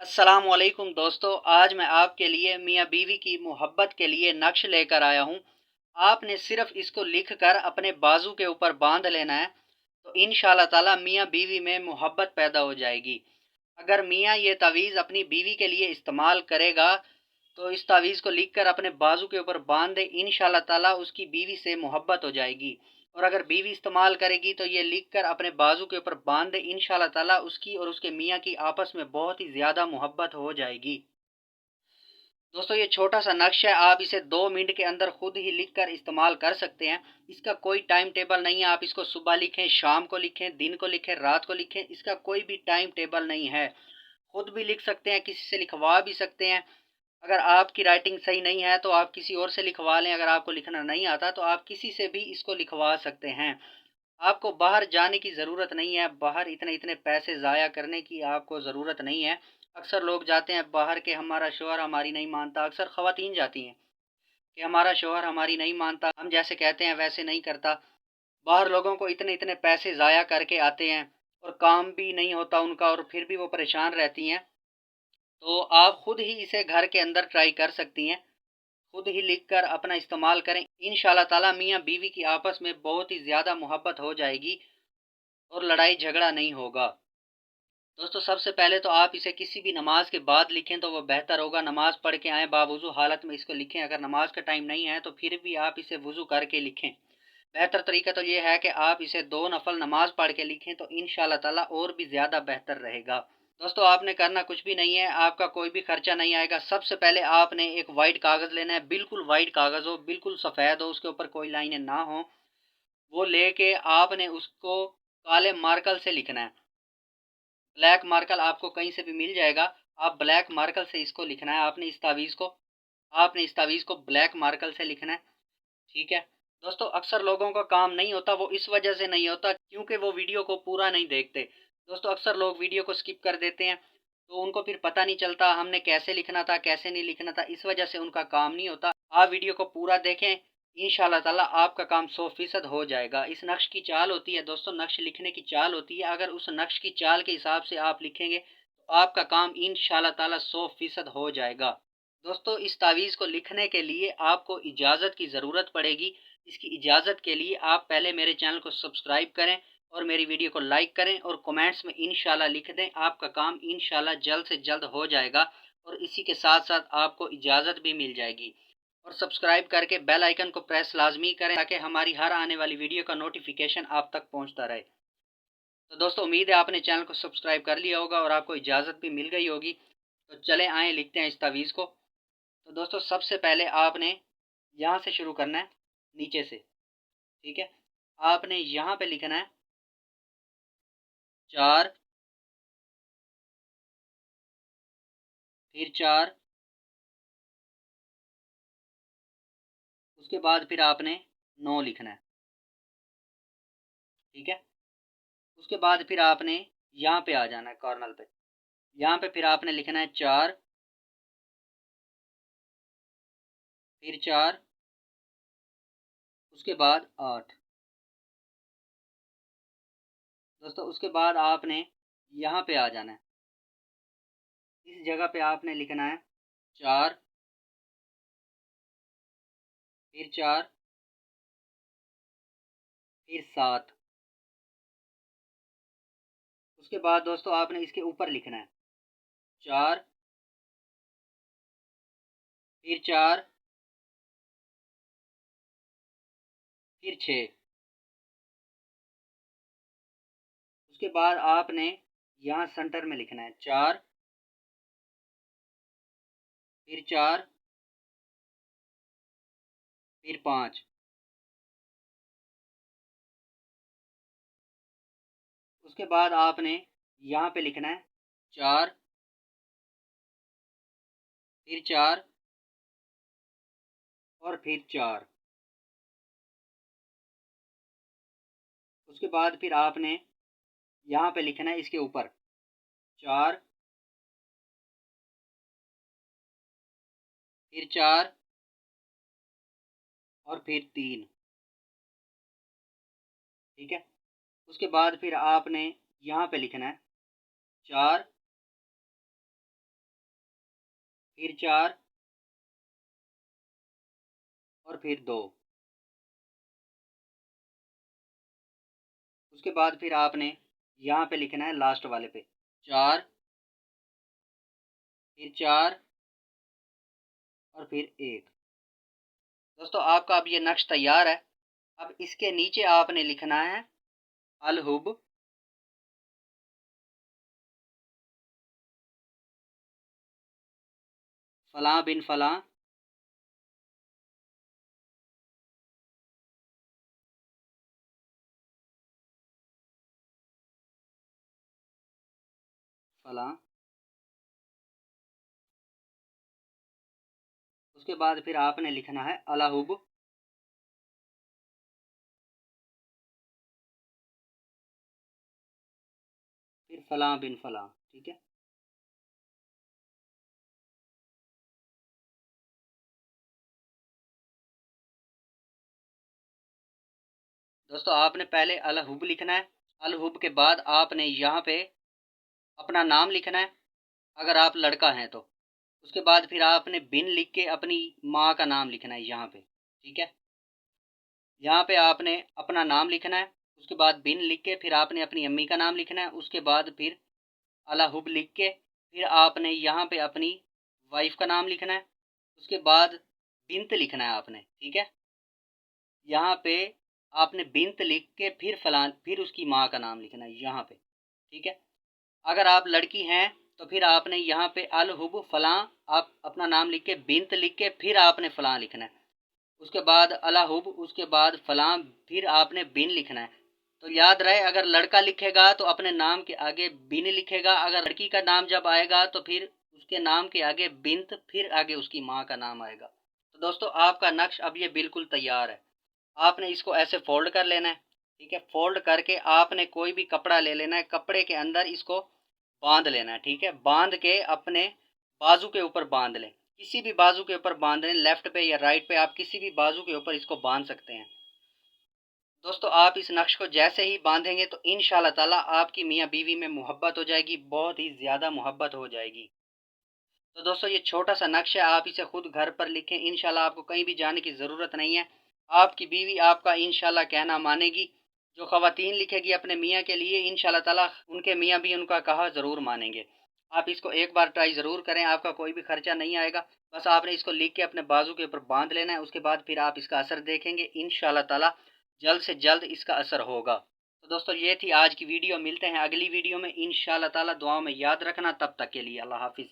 अस्सलाम वालेकुम दोस्तों, आज मैं आपके लिए मियाँ बीवी की मोहब्बत के लिए नक्श लेकर आया हूँ। आपने सिर्फ़ इसको लिख कर अपने बाजू के ऊपर बाँध लेना है, तो इंशाअल्लाह ताला मियाँ बीवी में मोहब्बत पैदा हो जाएगी। अगर मियाँ ये तावीज़ अपनी बीवी के लिए इस्तेमाल करेगा, तो इस तावीज़ को लिख कर अपने बाजू के ऊपर बाँध दे, इंशाअल्लाह ताला उसकी बीवी से मोहब्बत हो जाएगी। और अगर बीवी इस्तेमाल करेगी तो ये लिख कर अपने बाजू के ऊपर बाँध दे, इंशाअल्लाह ताला उसकी और उसके मियाँ की आपस में बहुत ही ज़्यादा मोहब्बत हो जाएगी। दोस्तों ये छोटा-सा नक्शा है, आप इसे 2 मिनट के अंदर खुद ही लिख कर इस्तेमाल कर सकते हैं। इसका कोई टाइम टेबल नहीं है, आप इसको सुबह लिखें, शाम को लिखें, दिन को लिखें, रात को लिखें, इसका कोई भी टाइम टेबल नहीं है। खुद भी लिख सकते हैं, किसी से लिखवा भी सकते हैं। अगर आपकी राइटिंग सही नहीं है तो आप किसी और से लिखवा लें, अगर आपको लिखना नहीं आता तो आप किसी से भी इसको लिखवा सकते हैं। आपको बाहर जाने की ज़रूरत नहीं है, बाहर इतने-इतने पैसे ज़ाया करने की आपको ज़रूरत नहीं है। अक्सर लोग जाते हैं बाहर कि हमारा शौहर हमारी नहीं मानता, अक्सर ख़वातीन जाती हैं कि हमारा शौहर हमारी नहीं मानता, हम जैसे कहते हैं वैसे नहीं करता। बाहर लोगों को इतने-इतने पैसे ज़ाया करके आते हैं और काम भी नहीं होता उनका और फिर भी वो परेशान रहती हैं। तो आप खुद ही इसे घर के अंदर ट्राई कर सकती हैं। खुद ही लिख कर अपना इस्तेमाल करें। इंशाअल्लाह ताला मियाँ बीवी की आपस में बहुत ही ज़्यादा मोहब्बत हो जाएगी और लड़ाई झगड़ा नहीं होगा। दोस्तों सबसे पहले तो आप इसे किसी भी नमाज के बाद लिखें तो वो बेहतर होगा। नमाज पढ़ के आएँ बावुज़ू हालत में इसको लिखें। अगर नमाज का टाइम नहीं है तो फिर भी आप इसे वुज़ू करके लिखें। बेहतर तरीका तो ये है कि आप इसे 2 नफ़ल नमाज पढ़ के लिखें तो इंशाअल्लाह ताला और भी ज़्यादा बेहतर रहेगा। दोस्तों आपने करना कुछ भी नहीं है, आपका कोई भी खर्चा नहीं आएगा। सबसे पहले आपने एक वाइट कागज़ लेना है, बिल्कुल वाइट कागज़ हो, बिल्कुल सफ़ेद हो, उसके ऊपर कोई लाइनें ना हो। वो लेके आपने उसको काले मार्कर से लिखना है। ब्लैक मार्कर आपको कहीं से भी मिल जाएगा। आप ब्लैक मार्कर से इसको लिखना है, आपने इस तावीज़ को ब्लैक मार्कर से लिखना है, ठीक है? दोस्तों अक्सर लोगों का काम नहीं होता, वो इस वजह से नहीं होता क्योंकि वो वीडियो को पूरा नहीं देखते। दोस्तों अक्सर लोग वीडियो को स्किप कर देते हैं, तो उनको फिर पता नहीं चलता हमने कैसे लिखना था, कैसे नहीं लिखना था, इस वजह से उनका काम नहीं होता। आप वीडियो को पूरा देखें, इंशाअल्लाह ताला आपका काम 100% हो जाएगा। इस नक्श की चाल होती है दोस्तों, नक्श लिखने की चाल होती है, अगर उस नक्श की चाल के हिसाब से आप लिखेंगे, तो आपका काम इंशाअल्लाह ताला 100% हो जाएगा। दोस्तों इस तावीज़ को लिखने के लिए आपको इजाज़त की ज़रूरत पड़ेगी। इसकी इजाज़त के लिए आप पहले मेरे चैनल को सब्सक्राइब करें और मेरी वीडियो को लाइक करें और कमेंट्स में इंशाल्लाह लिख दें। आपका काम इंशाल्लाह जल्द से जल्द हो जाएगा और इसी के साथ-साथ आपको इजाज़त भी मिल जाएगी। और सब्सक्राइब करके बेल आइकन को प्रेस लाज़मी करें ताकि हमारी हर आने वाली वीडियो का नोटिफ़िकेशन आप तक पहुँचता रहे। तो दोस्तों उम्मीद है आपने चैनल को सब्सक्राइब कर लिया होगा और आपको इजाज़त भी मिल गई होगी। तो चलें आएँ लिखते हैं इस तावीज़ को। तो दोस्तों सबसे पहले आपने यहाँ से शुरू करना है, नीचे से, ठीक है? आपने यहाँ पे लिखना है 4 फिर 4 उसके बाद फिर आपने 9 लिखना है, ठीक है? उसके बाद फिर आपने यहाँ पे आ जाना है कॉर्नर पे। यहाँ पे फिर आपने लिखना है 4 फिर 4 उसके बाद 8। दोस्तों उसके बाद आपने यहाँ पे आ जाना है। इस जगह पे आपने लिखना है 4 फिर 4 फिर 7। उसके बाद दोस्तों आपने इसके ऊपर लिखना है 4 फिर 4 फिर 6। उसके बाद आपने यहाँ सेंटर में लिखना है 4 फिर 4 फिर 5। उसके बाद आपने यहाँ पे लिखना है 4 फिर 4 और फिर 4। उसके बाद फिर आपने यहाँ पे लिखना है इसके ऊपर 4 फिर 4 और फिर 3, ठीक है? उसके बाद फिर आपने यहाँ पे लिखना है 4 फिर 4 और फिर 2। उसके बाद फिर आपने यहाँ पे लिखना है लास्ट वाले पे 4, फिर 4 और फिर 1। दोस्तों आपका अब ये नक्श तैयार है। अब इसके नीचे आपने लिखना है अल हुब, फलां बिन फलां, फलां। उसके बाद फिर आपने लिखना है अला हुब, फिर फलां बिन फलां। ठीक है। दोस्तों आपने पहले अल हुब लिखना है। अल हुब के बाद आपने यहाँ पे अपना नाम लिखना है अगर आप लड़का हैं तो। उसके बाद फिर आपने बिन लिख के अपनी माँ का नाम लिखना है यहाँ पे। ठीक है। यहाँ पे आपने अपना नाम लिखना है। उसके बाद बिन लिख के फिर आपने अपनी अम्मी का नाम लिखना है। उसके बाद फिर अला हुब लिख के फिर आपने यहाँ पे अपनी वाइफ का नाम लिखना है। उसके बाद बिनत लिखना है आपने। ठीक है। यहाँ पे आपने बिनत लिख के फिर फलां फिर उसकी माँ का नाम लिखना है यहाँ पे। ठीक है। अगर आप लड़की हैं तो फिर आपने यहाँ पे अल हुब फलां आप अपना नाम लिख के बिनत लिख के फिर आपने फलां लिखना है। उसके बाद अला हुब, उसके बाद फलां, फिर आपने बिन लिखना है। तो याद रहे अगर लड़का लिखेगा तो अपने नाम के आगे बिन लिखेगा, अगर लड़की का नाम जब आएगा तो फिर उसके नाम के आगे बिनत, फिर आगे उसकी माँ का नाम आएगा। तो दोस्तों आपका नक्श अब ये बिल्कुल तैयार है। आपने इसको ऐसे फोल्ड कर लेना है। ठीक है। फोल्ड करके आपने कोई भी कपड़ा ले लेना है, कपड़े के अंदर इसको बांध लेना है। ठीक है। बांध के अपने बाजू के ऊपर बांध लें, किसी भी बाजू के ऊपर बांध लें, लेफ्ट पे या राइट पे, आप किसी भी बाजू के ऊपर इसको बांध सकते हैं। दोस्तों आप इस नक्श को जैसे ही बांधेंगे तो इंशाल्लाह ताला आपकी मियाँ बीवी में मोहब्बत हो जाएगी, बहुत ही ज़्यादा मोहब्बत हो जाएगी। तो दोस्तों ये छोटा सा नक्श है, आप इसे खुद घर पर लिखें, इंशाल्लाह आपको कहीं भी जाने की ज़रूरत नहीं है। आपकी बीवी आपका इंशाल्लाह कहना मानेगी। जो ख़वातीन लिखेगी अपने मियाँ के लिए, इंशाल्लाह ताला उनके मियाँ भी उनका कहा ज़रूर मानेंगे। आप इसको एक बार ट्राई ज़रूर करें, आपका कोई भी खर्चा नहीं आएगा। बस आपने इसको लिख के अपने बाजू के ऊपर बांध लेना है। उसके बाद फिर आप इसका असर देखेंगे, इंशाल्लाह ताला जल्द से जल्द इसका असर होगा। तो दोस्तों ये थी आज की वीडियो, मिलते हैं अगली वीडियो में इंशाल्लाह ताला। दुआ में याद रखना, तब तक के लिए अल्लाह हाफिज़।